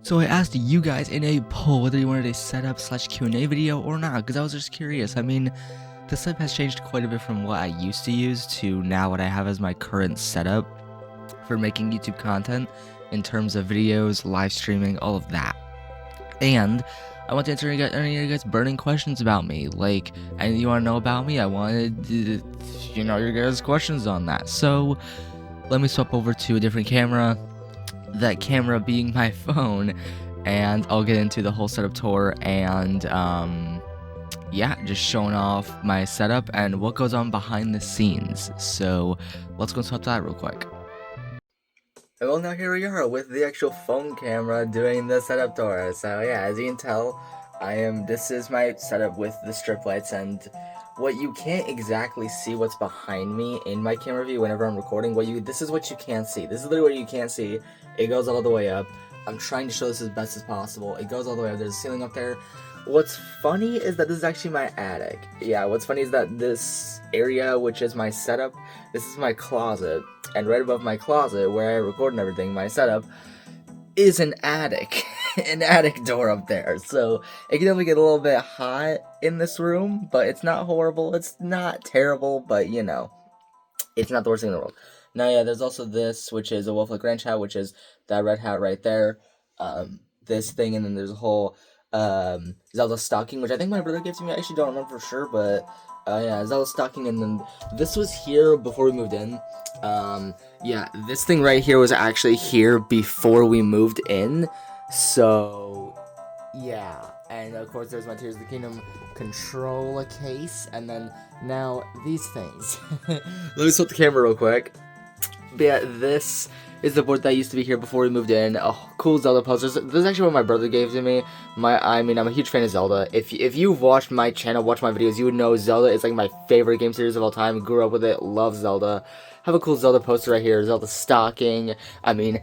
So I asked you guys in a poll whether you wanted a setup slash Q&A video or not, because I was just curious. I mean, the setup has changed quite a bit from what I used to use to now what I have as my current setup for making YouTube content in terms of videos, live streaming, all of that. And I want to answer any of you guys burning questions about me. Like, anything you want to know about me, I wanted your guys' questions on that. So let me swap over to a different camera, that camera being my phone, and I'll get into the whole setup tour and yeah, just showing off my setup and what goes on behind the scenes. So let's go swap that real quick. Well, now here we are with the actual phone camera doing the setup tour. So yeah, as you can tell, this is my setup with the strip lights, and what you can't exactly see what's behind me in my camera view whenever I'm recording. This is what you can't see. This is literally what you can't see. It goes all the way up. I'm trying to show this as best as possible. It goes all the way up. There's a ceiling up there. What's funny is that this is actually my attic. Yeah, what's funny is that this area, which is my setup, this is my closet. And right above my closet, where I record and everything, my setup, is an attic. An attic door up there. So it can definitely get a little bit hot in this room, but it's not horrible. It's not terrible, but you know, it's not the worst thing in the world. Now, yeah, there's also this, which is a Wolflick Ranch hat, which is that red hat right there. This thing, and then there's a whole Zelda stocking, which I think my brother gave to me. I actually don't remember for sure, but yeah, Zelda stocking, and then this was here before we moved in. Yeah, this thing right here was actually here before we moved in. So yeah, and of course there's my Tears of the Kingdom controller case, and then now these things. Let me swap the camera real quick. But yeah, this is the board that used to be here before we moved in. Oh, cool Zelda posters. This is actually what my brother gave to me. I'm a huge fan of Zelda. If you've watched my channel, watched my videos, you would know Zelda is like my favorite game series of all time. Grew up with it, love Zelda. Have a cool Zelda poster right here, Zelda stocking. I mean,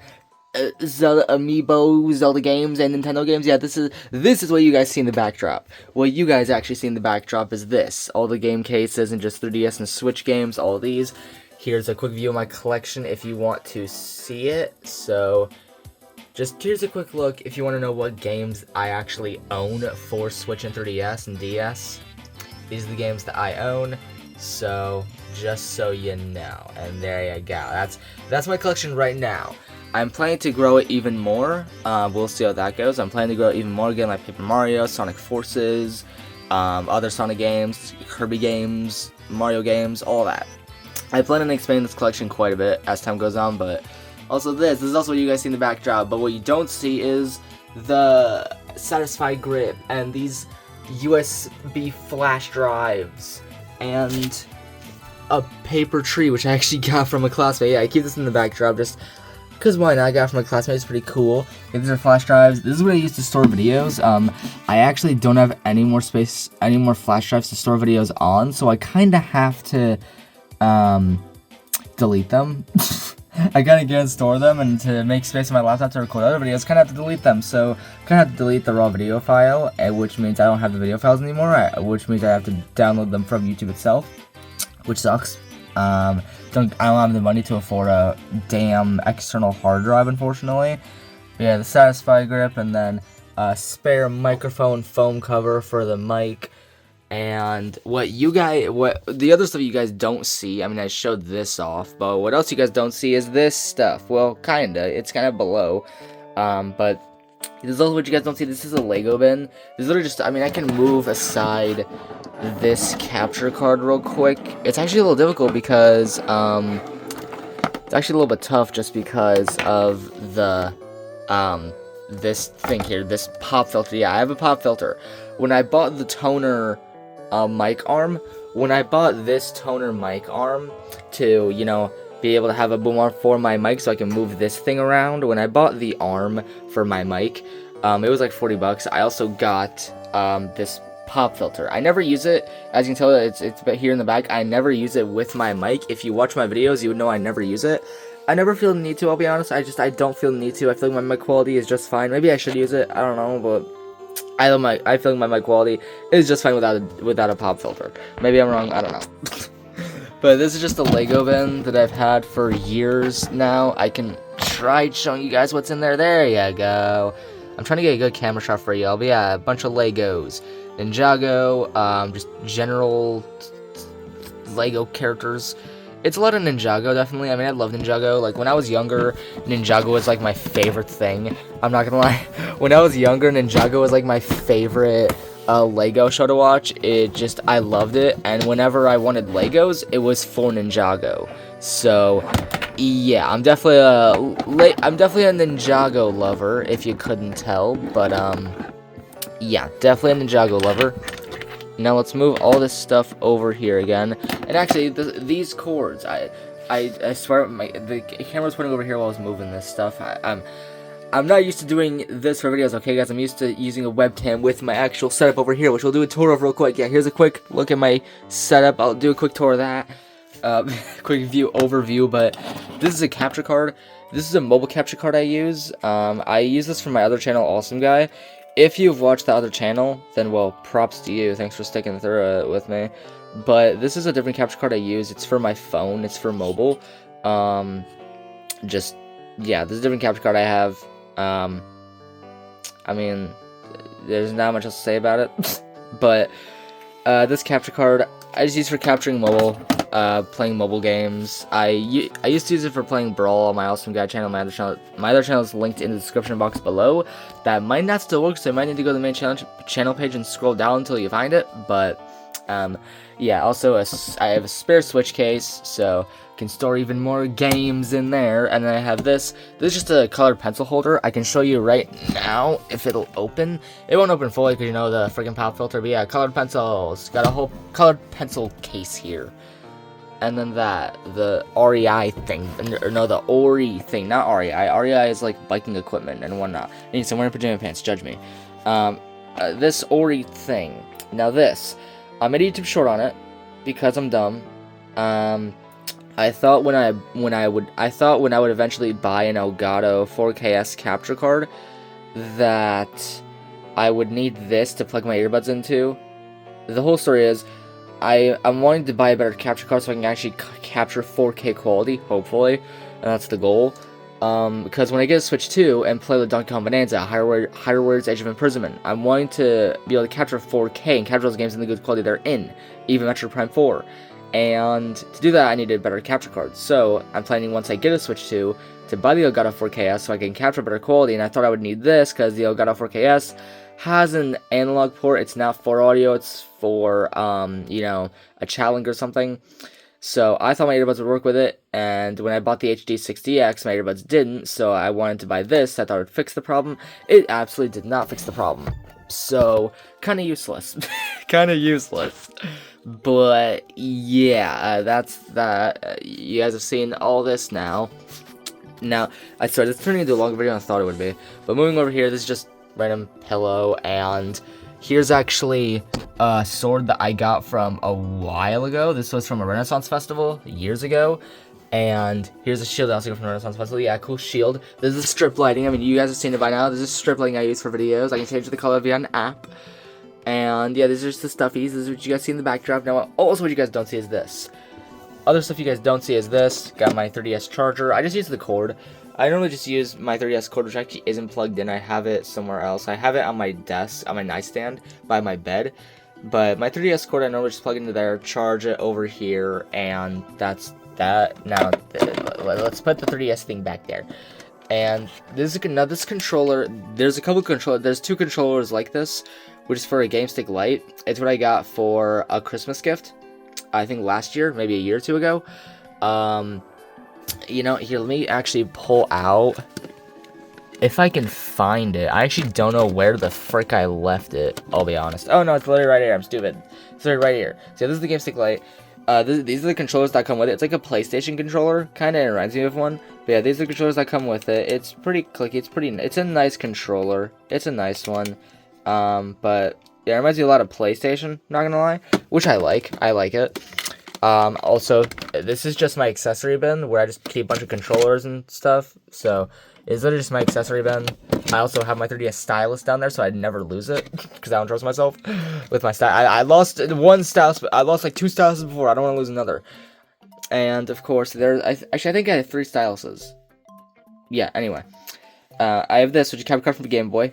Zelda amiibo, Zelda games, and Nintendo games. Yeah, this is what you guys see in the backdrop. What you guys actually see in the backdrop is this. All the game cases and just 3DS and Switch games, all these. Here's a quick view of my collection if you want to see it. So, here's a quick look if you want to know what games I actually own for Switch and 3DS and DS. These are the games that I own. So, just so you know. And there you go. That's my collection right now. I'm planning to grow it even more. We'll see how that goes. I'm planning to grow it even more again, like Paper Mario, Sonic Forces, other Sonic games, Kirby games, Mario games, all that. I plan on expanding this collection quite a bit as time goes on, but also this is also what you guys see in the backdrop, but what you don't see is the Satisfy grip and these USB flash drives and a paper tree, which I actually got from a classmate. Yeah, I keep this in the backdrop just because why not? I got it from a classmate. It's pretty cool. And these are flash drives. This is what I use to store videos. I actually don't have any more space, any more flash drives to store videos on, so I kind of have to delete them. I kind of can't store them, and to make space on my laptop to record other videos, kind of have to delete them. So, kind of have to delete the raw video file, which means I don't have the video files anymore, which means I have to download them from YouTube itself, which sucks. I don't have the money to afford a damn external hard drive, unfortunately. But yeah, the Satisfy grip, and then a spare microphone foam cover for the mic. And what the other stuff you guys don't see, I mean, I showed this off, but what else you guys don't see is this stuff. Well, kinda, it's kind of below, but this is also what you guys don't see. This is a Lego bin. This is literally just, I mean, I can move aside this capture card real quick. It's actually a little difficult because, it's actually a little bit tough just because of the, this thing here, this pop filter. Yeah, I have a pop filter. When I bought the toner mic arm, when I bought this toner mic arm to, you know, be able to have a boom arm for my mic so I can move this thing around, when I bought the arm for my mic, it was like 40 bucks. I also got this pop filter. I never use it. As you can tell, it's here in the back. I never use it with my mic. If you watch my videos, you would know I never use it. I never feel the need to, I'll be honest. I don't feel the need to. I feel like my mic quality is just fine. Maybe I should use it. I don't know, but I feel like my mic quality is just fine without a pop filter. Maybe I'm wrong, I don't know. But this is just a Lego bin that I've had for years now. I can try showing you guys what's in there. There you go. I'm trying to get a good camera shot for y'all. But yeah, a bunch of Legos, Ninjago, just general Lego characters. It's a lot of Ninjago, definitely. I mean, I love Ninjago. Like, when I was younger, Ninjago was, like, my favorite thing. I'm not gonna lie. When I was younger, Ninjago was, like, my favorite Lego show to watch. I loved it. And whenever I wanted Legos, it was for Ninjago. So, yeah, I'm definitely a Ninjago lover, if you couldn't tell. But, yeah, definitely a Ninjago lover. Now let's move all this stuff over here again. And actually, these cords, I swear, the camera's pointing over here while I was moving this stuff. I'm not used to doing this for videos, okay, guys? I'm used to using a webcam with my actual setup over here, which we'll do a tour of real quick. Yeah, here's a quick look at my setup. I'll do a quick tour of that. Quick overview, but this is a capture card. This is a mobile capture card I use. I use this for my other channel, AwesomeGuy. If you've watched the other channel, then, well, props to you. Thanks for sticking through it with me. But this is a different capture card I use. It's for my phone. It's for mobile. Yeah, this is a different capture card I have. I mean, there's not much else to say about it. But, this capture card, I just use for capturing mobile, playing mobile games. I used to use it for playing Brawl on my AwesomeGuy channel. My other channel is linked in the description box below. That might not still work, so you might need to go to the main channel page and scroll down until you find it. But, yeah, also I have a spare Switch case, so I can store even more games in there. And then I have this. This is just a colored pencil holder. I can show you right now if it'll open. It won't open fully because, you know, the freaking pop filter. But yeah, colored pencils. Got a whole colored pencil case here. And then the REI thing, or no, the Ori thing, not REI. REI is like biking equipment and whatnot. I need some wearing pajama pants, judge me. This Ori thing. Now this, I made a YouTube short on it because I'm dumb. I thought when I would eventually buy an Elgato 4KS capture card that I would need this to plug my earbuds into. The whole story is, I'm wanting to buy a better capture card so I can actually capture 4K quality, hopefully, and that's the goal. Because when I get a Switch 2 and play with Donkey Kong Bonanza, Higher Words Age of Imprisonment, I'm wanting to be able to capture 4K and capture those games in the good quality they're in, even Metroid Prime 4. And to do that, I needed a better capture card. So I'm planning, once I get a Switch 2, to buy the Elgato 4KS so I can capture better quality. And I thought I would need this because the Elgato 4KS has an analog port. It's not for audio. It's for, you know, a challenge or something. So I thought my earbuds would work with it. And when I bought the HD6DX, my earbuds didn't. So I wanted to buy this. I thought it would fix the problem. It absolutely did not fix the problem. So, kind of useless. Kind of useless. But, yeah, that's that. You guys have seen all this now. Now, I started this turning into a longer video than I thought it would be. But moving over here, this is just random pillow, and here's actually a sword that I got from a while ago. This was from a Renaissance Festival years ago. And here's a shield I also got from the Renaissance Festival. Yeah, cool shield. This is strip lighting. I mean, you guys have seen it by now. This is strip lighting I use for videos. I can change the color via an app. And yeah, these are just the stuffies. This is what you guys see in the backdrop. Now, also what you guys don't see is this. Other stuff you guys don't see is this. Got my 3DS charger. I just use the cord. I normally just use my 3DS cord, which actually isn't plugged in. I have it somewhere else. I have it on my desk, on my nightstand, by my bed. But my 3DS cord, I normally just plug into there, charge it over here, and that's that. Now, let's put the 3DS thing back there. And this controller, there's two controllers like this, which is for a Game Stick Lite. It's what I got for a Christmas gift, I think last year, maybe a year or two ago. You know, here, let me actually pull out, if I can find it. I actually don't know where the frick I left it, I'll be honest. Oh no, it's literally right here, I'm stupid. It's literally right here. So this is the Game Stick Lite. These are the controllers that come with it. It's like a PlayStation controller, kind of reminds me of one. But yeah, these are the controllers that come with it. It's pretty clicky, it's a nice controller. It's a nice one. But yeah, it reminds me a lot of PlayStation, not gonna lie. Which I like it. Also, this is just my accessory bin, where I just keep a bunch of controllers and stuff. So, it's literally just my accessory bin. I also have my 3DS stylus down there, so I'd never lose it, because I don't trust myself with my stylus. I lost one stylus, but I lost like 2 styluses before. I don't want to lose another. And, of course, actually, I think I had 3 styluses. Yeah, anyway. I have this, which is a capture card from the Game Boy.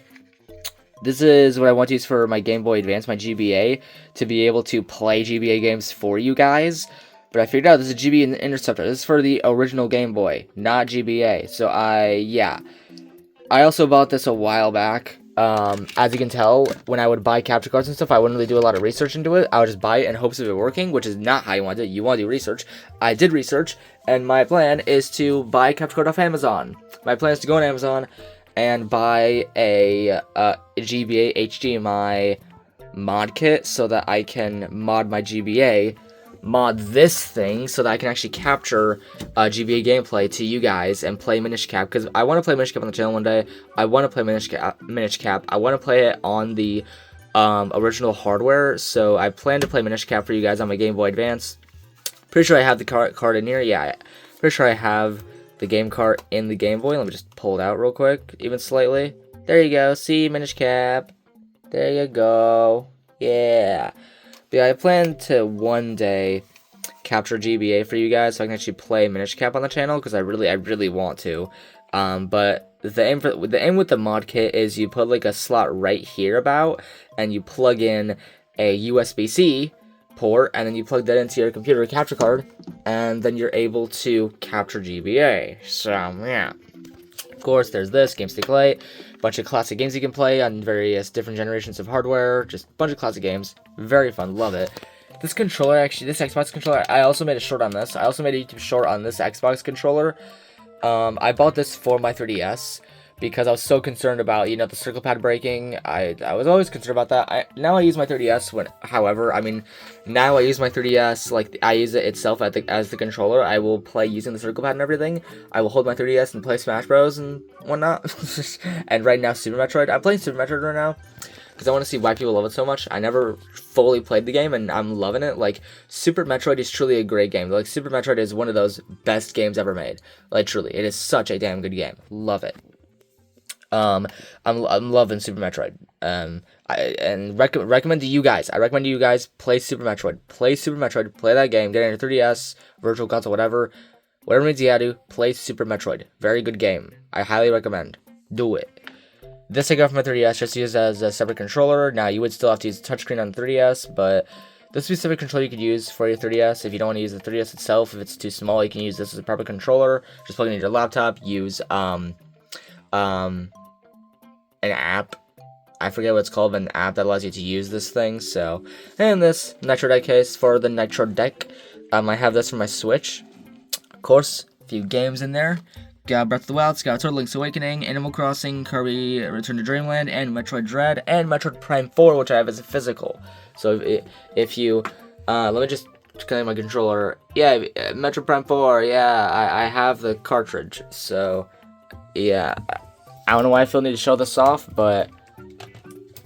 This is what I want to use for my Game Boy Advance, my GBA, to be able to play GBA games for you guys. But I figured out this is a GBA Interceptor. This is for the original Game Boy, not GBA. So I also bought this a while back. As you can tell, when I would buy capture cards and stuff, I wouldn't really do a lot of research into it. I would just buy it in hopes of it working, which is not how you want to do it. You want to do research. I did research, and my plan is to buy a capture card off Amazon. My plan is to go on Amazon and buy a GBA HDMI mod kit so that I can mod my GBA, mod this thing so that I can actually capture GBA gameplay to you guys and play Minish Cap, because I want to play Minish Cap on the channel one day. I want to play Minish Cap. I want to play it on the original hardware, so I plan to play Minish Cap for you guys on my Game Boy Advance. Pretty sure I have the card in here. Yeah, pretty sure I have the game card in the Game Boy. Let me just pull it out real quick, even slightly. There you go. See, Minish Cap. There you go. Yeah. But yeah, I plan to one day capture GBA for you guys so I can actually play Minish Cap on the channel, because I really want to. But the aim with the mod kit is you put like a slot right here about, and you plug in a USB-C port, and then you plug that into your computer capture card, and then you're able to capture GBA. So yeah, of course there's this Game Stick Lite, bunch of classic games you can play on various different generations of hardware, just a bunch of classic games, very fun, love it. This controller, actually, this Xbox controller, I also made a short on this. I also made a YouTube short on this Xbox controller. I bought this for my 3DS because I was so concerned about, you know, the circle pad breaking. I was always concerned about that. Now I use my 3DS however, I mean, now I use my 3DS, like, I use it itself as the controller. I will play using the circle pad and everything. I will hold my 3DS and play Smash Bros. And whatnot. And right now, Super Metroid. I'm playing Super Metroid right now because I want to see why people love it so much. I never fully played the game, and I'm loving it. Like, Super Metroid is truly a great game. Like, Super Metroid is one of those best games ever made. Like, truly, it is such a damn good game. Love it. I'm loving Super Metroid. Recommend to you guys. I recommend to you guys play Super Metroid. Play Super Metroid. Play that game. Get it on your 3DS, Virtual Console, whatever means you have to. Play Super Metroid. Very good game. I highly recommend. Do it. This I got from my 3DS, just used as a separate controller. Now you would still have to use the touchscreen on the 3DS, but this would be a separate controller you could use for your 3DS. If you don't want to use the 3DS itself, if it's too small, you can use this as a proper controller. Just plug it into your laptop. Use an app. I forget what it's called, but an app that allows you to use this thing. So, and this Nitro Deck case for the Nitro Deck. I have this for my Switch. Of course, a few games in there. Got Breath of the Wild, Skyward Link's Awakening, Animal Crossing, Kirby Return to Dreamland, and Metroid Dread, and Metroid Prime 4, which I have as a physical. So if you, let me just connect my controller. Yeah, Metroid Prime 4, yeah, I have the cartridge. So, yeah, I don't know why I feel the need to show this off, but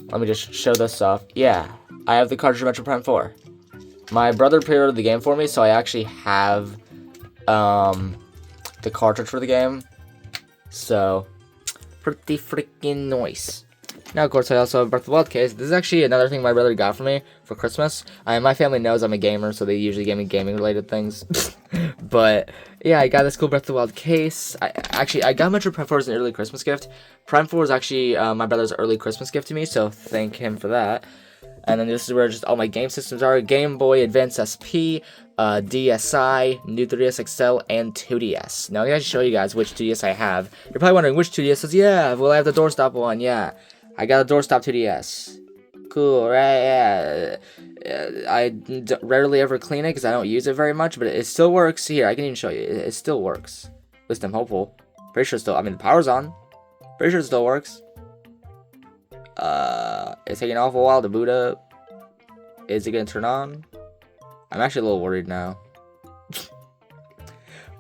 let me just show this off. Yeah, I have the cartridge of Metroid Prime 4. My brother pre-ordered the game for me, so I actually have, the cartridge for the game, so pretty freaking nice. Now, of course, I also have Breath of the Wild case. This is actually another thing my brother got for me for Christmas. My family knows I'm a gamer, so they usually give me gaming-related things. But yeah, I got this cool Breath of the Wild case. I got Metroid Prime 4 as an early Christmas gift. Prime 4 is actually my brother's early Christmas gift to me, so thank him for that. And then this is where just all my game systems are: Game Boy Advance SP, DSi, new 3DS XL, and 2DS. Now, I'm going to show you guys which 2DS I have. You're probably wondering which 2DS is. Yeah, well, I have the doorstop one. Yeah, I got a doorstop 2DS. Cool, right? Yeah. I rarely ever clean it because I don't use it very much, but it still works. Here, I can even show you. It still works. At least I'm hopeful. Pretty sure still. I mean, the power's on. Pretty sure it still works. It's taking an awful while to boot up. Is it gonna turn on? I'm actually a little worried now.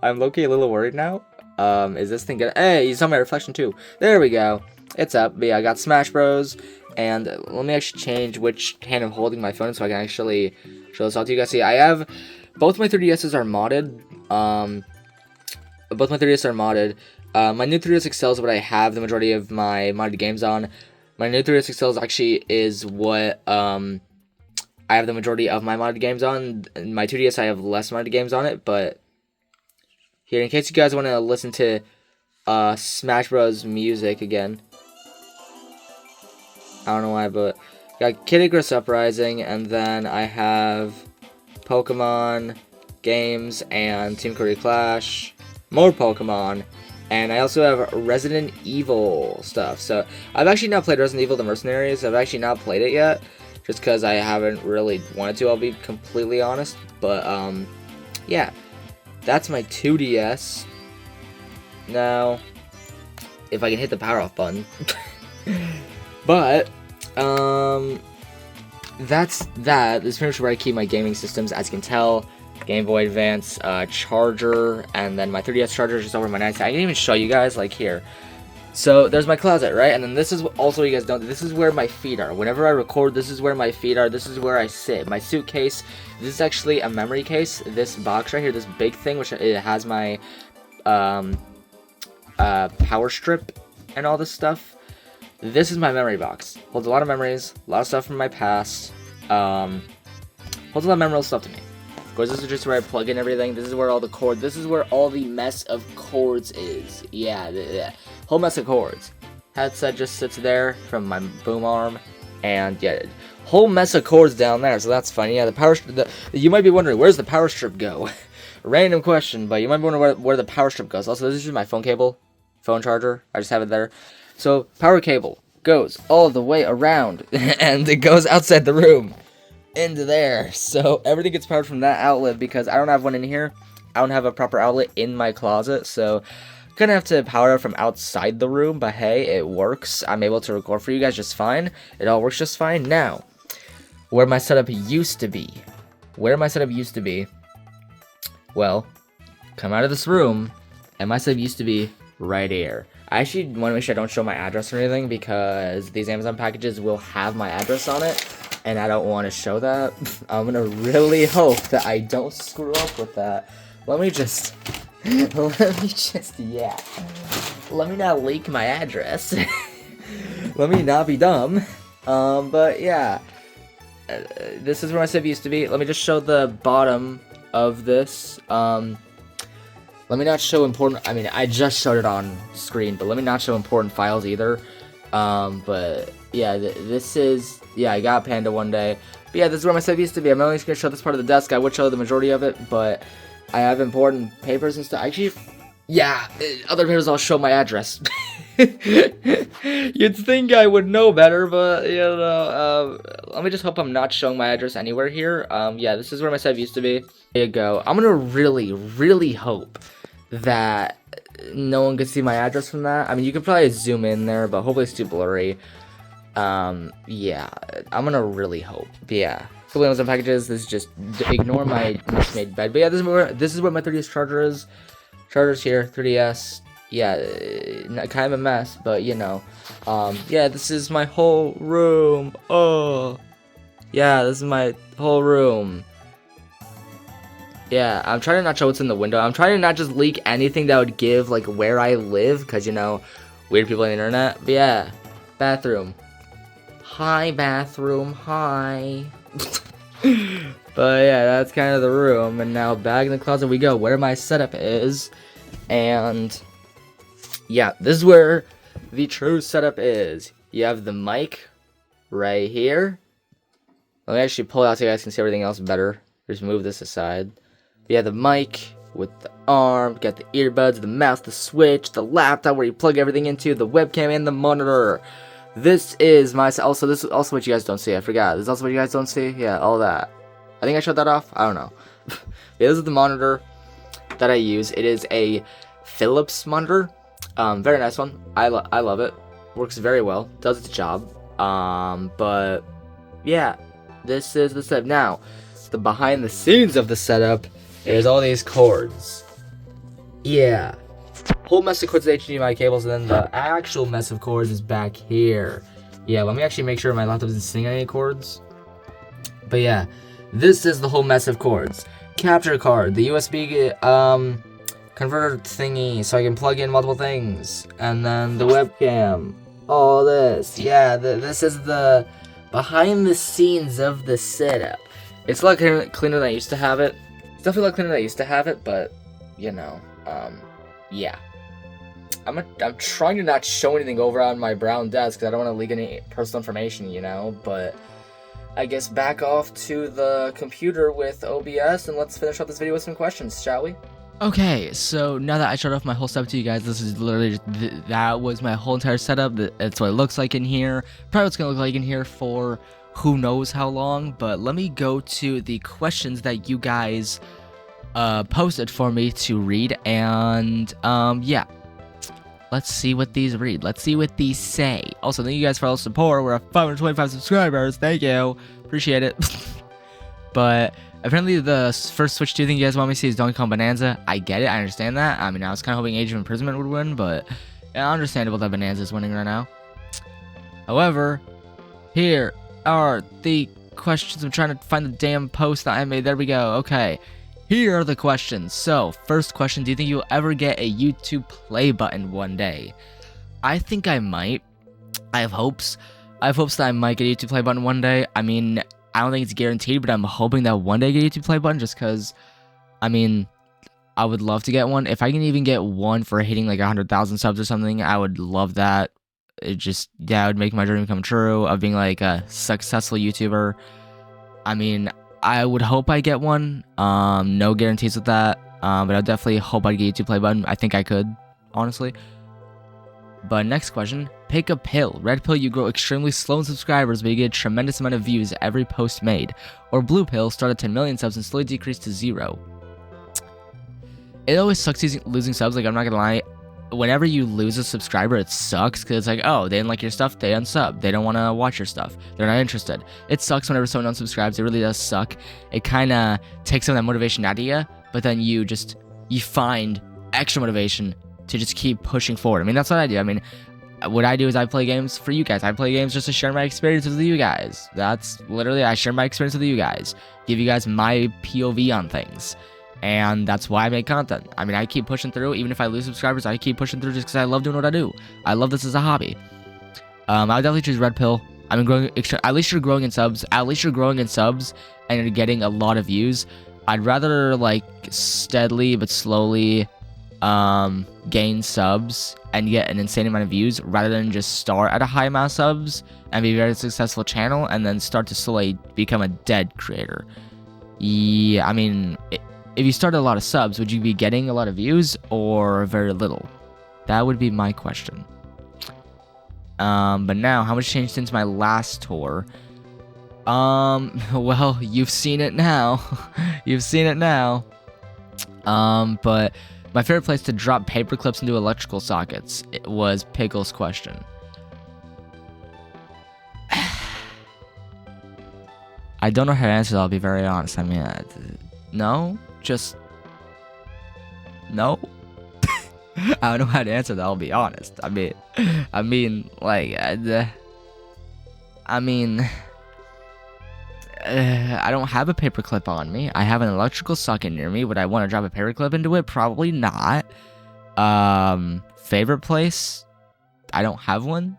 I'm low-key a little worried now. Is this thing gonna... Hey, you saw my reflection too. There we go. It's up. But yeah, I got Smash Bros. And let me actually change which hand I'm holding my phone so I can actually show this off to you guys. See, I have... Both my 3DSs are modded. Both my 3DS are modded. My new 3DS XL is what I have the majority of my modded games on. My new 3DS XL actually is what I have the majority of my modded games on. My 2DS I have less modded games on it, but here, in case you guys want to listen to Smash Bros. Music again. I don't know why, but got Kid Icarus Uprising, and then I have Pokemon games and Team Korea Clash, more Pokemon, and I also have Resident Evil stuff. So I've actually not played Resident Evil: The Mercenaries. I've actually not played it yet, just because I haven't really wanted to. I'll be completely honest, but yeah, that's my 2DS. Now, if I can hit the power off button. But, that's that. This is pretty much where I keep my gaming systems. As you can tell, Game Boy Advance charger, and then my 3DS charger is just over my nightstand. I can even show you guys, like, here. So, there's my closet, right? And then this is also what you guys don't. This is where my feet are. Whenever I record, this is where my feet are. This is where I sit. My suitcase, this is actually a memory case. This box right here, this big thing, which it has my, power strip and all this stuff. This is my memory box. Holds a lot of memories, a lot of stuff from my past. Holds a lot of memorable stuff to me. Of course, this is just where I plug in everything. This is where all the cords. This is where all the mess of cords is. Yeah, the whole mess of cords. Headset just sits there from my boom arm, and yeah, whole mess of cords down there. So that's fun. Yeah, the power. You might be wondering, where's the power strip go? Random question, but you might be wondering where the power strip goes. Also, this is just my phone cable, phone charger. I just have it there. So, power cable goes all the way around, and it goes outside the room, into there. So, everything gets powered from that outlet, because I don't have one in here. I don't have a proper outlet in my closet, so gonna have to power it from outside the room, but hey, it works. I'm able to record for you guys just fine. It all works just fine. Now, where my setup used to be. Well, come out of this room, and my setup used to be right here. I actually want to make sure I don't show my address or anything, because these Amazon packages will have my address on it, and I don't want to show that. I'm going to really hope that I don't screw up with that. Let me not leak my address. Let me not be dumb. But yeah, this is where my save used to be. Let me just show the bottom of this. Let me not show important. I mean, I just showed it on screen, but let me not show important files either. But yeah, this is, yeah, I got Panda one day. But yeah, this is where my stuff used to be. I'm only just gonna show this part of the desk. I would show the majority of it, but I have important papers and stuff. Actually, yeah, other papers I'll show my address. You'd think I would know better, but you know, let me just hope I'm not showing my address anywhere here. Yeah, this is where my stuff used to be. There you go. I'm gonna really hope that no one can see my address from that. I mean, you could probably zoom in there, but hopefully it's too blurry. Yeah, I'm gonna really hope. But yeah, couple Amazon packages. This is just ignore my mismade bed. But yeah, this is where my 3DS charger is. Charger's here, 3DS. Yeah, kind of a mess, but you know. Yeah, this is my whole room. Oh, yeah, this is my whole room. Yeah, I'm trying to not show what's in the window. I'm trying to not just leak anything that would give, like, where I live, because, you know, weird people on the internet. But yeah, bathroom. Hi, bathroom, hi. But yeah, that's kind of the room. And now back in the closet we go, where my setup is. And yeah, this is where the true setup is. You have the mic right here. Let me actually pull it out so you guys can see everything else better. Just move this aside. Yeah, the mic with the arm, got the earbuds, the mouse, the switch, the laptop where you plug everything into, the webcam, and the monitor. This is my, this is also what you guys don't see. I forgot. This is also what you guys don't see. Yeah, all that. I think I shut that off. I don't know. Yeah, this is the monitor that I use. It is a Philips monitor. Very nice one. I love it. Works very well. Does its job. But yeah, this is the setup. Now, the behind the scenes of the setup is all these cords. Yeah. Whole mess of cords with HDMI cables, and then the actual mess of cords is back here. Yeah, let me actually make sure my laptop isn't sitting on any cords. But yeah, this is the whole mess of cords. Capture card, the USB converter thingy, so I can plug in multiple things, and then the webcam. All this, yeah. This is the behind the scenes of the setup. It's a lot cleaner than I used to have it. It's definitely a lot cleaner than I used to have it, but you know, yeah. I'm trying to not show anything over on my brown desk because I don't want to leak any personal information, you know. But I guess back off to the computer with OBS and let's finish up this video with some questions, shall we? Okay, so now that I showed off my whole setup to you guys, this is literally just, that was my whole entire setup. That's what it looks like in here. Probably what's gonna look like in here for who knows how long. But let me go to the questions that you guys posted for me to read, and yeah, let's see what these read. Let's see what these say. Also, thank you guys for all the support. We're at 525 subscribers. Thank you, appreciate it. But apparently the first Switch 2 thing you guys want me to see is Donkey Kong Bonanza. I get it, I understand that. I mean, I was kind of hoping Age of Imprisonment would win, but yeah, understandable that Bonanza is winning right now. However, here are the questions. I'm trying to find the damn post that I made. There we go. Okay, here are the questions. So, first question, do you think you'll ever get a YouTube play button one day? I think I might. I have hopes. I have hopes that I might get a YouTube play button one day. I mean, I don't think it's guaranteed, but I'm hoping that one day I get a YouTube play button just because, I mean, I would love to get one. If I can even get one for hitting like 100,000 subs or something, I would love that. It just, yeah, it would make my dream come true of being like a successful YouTuber. I mean, I would hope I get one. No guarantees with that. But I definitely hope I get a YouTube play button. I think I could, honestly. But next question, pick a pill. Red pill, you grow extremely slow in subscribers, but you get a tremendous amount of views every post made. Or blue pill, start at 10 million subs and slowly decrease to 0. It always sucks losing subs, like I'm not gonna lie. Whenever you lose a subscriber, it sucks, because it's like, oh, they didn't like your stuff, they unsub. They don't want to watch your stuff. They're not interested. It sucks whenever someone unsubscribes. It really does suck. It kind of takes some of that motivation out of you, but then you find extra motivation to just keep pushing forward. I mean, that's what I do. I mean, what I do is I play games for you guys. I play games just to share my experiences with you guys. That's literally, I share my experience with you guys. Give you guys my POV on things. And that's why I make content. I mean, I keep pushing through. Even if I lose subscribers, I keep pushing through just because I love doing what I do. I love this as a hobby. I would definitely choose red pill. I mean, at least you're growing in subs. At least you're growing in subs and you're getting a lot of views. I'd rather like steadily but slowly gain subs and get an insane amount of views rather than just start at a high amount of subs and be a very successful channel and then start to slowly become a dead creator. Yeah, I mean, if you started a lot of subs, would you be getting a lot of views or very little? That would be my question. But now, how much changed since my last tour? Well, you've seen it now. You've seen it now. But my favorite place to drop paper clips into electrical sockets was Pickle's question. I don't know how to answer that, I'll be very honest. I mean, no? Just... no? I don't know how to answer that, I'll be honest. I mean, like, I don't have a paperclip on me. I have an electrical socket near me. Would I want to drop a paperclip into it? Probably not. Favorite place? I don't have one.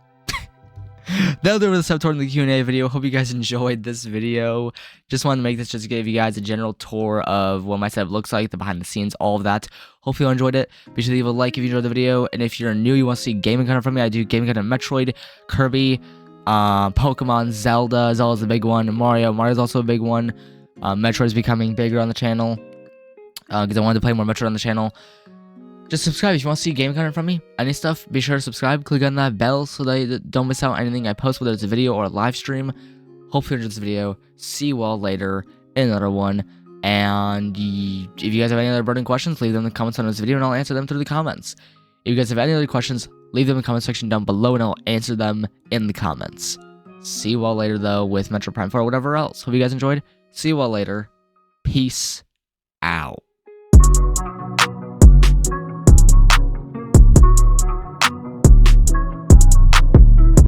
That'll do it with the sub tour in the Q&A video. Hope you guys enjoyed this video. Just wanted to make this just to give you guys a general tour of what my setup looks like, the behind the scenes, all of that. Hopefully you enjoyed it. Be sure to leave a like if you enjoyed the video. And if you're new, you want to see gaming content from me, I do gaming content Metroid, Kirby, Pokemon, Zelda. Zelda's a big one. Mario's also a big one. Metroid's becoming bigger on the channel because I wanted to play more Metroid on the channel. Just subscribe if you want to see gaming content from me. Any stuff, be sure to subscribe. Click on that bell so that you don't miss out on anything I post, whether it's a video or a live stream. Hopefully you enjoyed this video. See you all later in another one. And if you guys have any other burning questions, leave them in the comments on this video and I'll answer them through the comments. If you guys have any other questions, leave them in the comment section down below and I'll answer them in the comments. See you all later though with Metro Prime 4 or whatever else. Hope you guys enjoyed. See you all later. Peace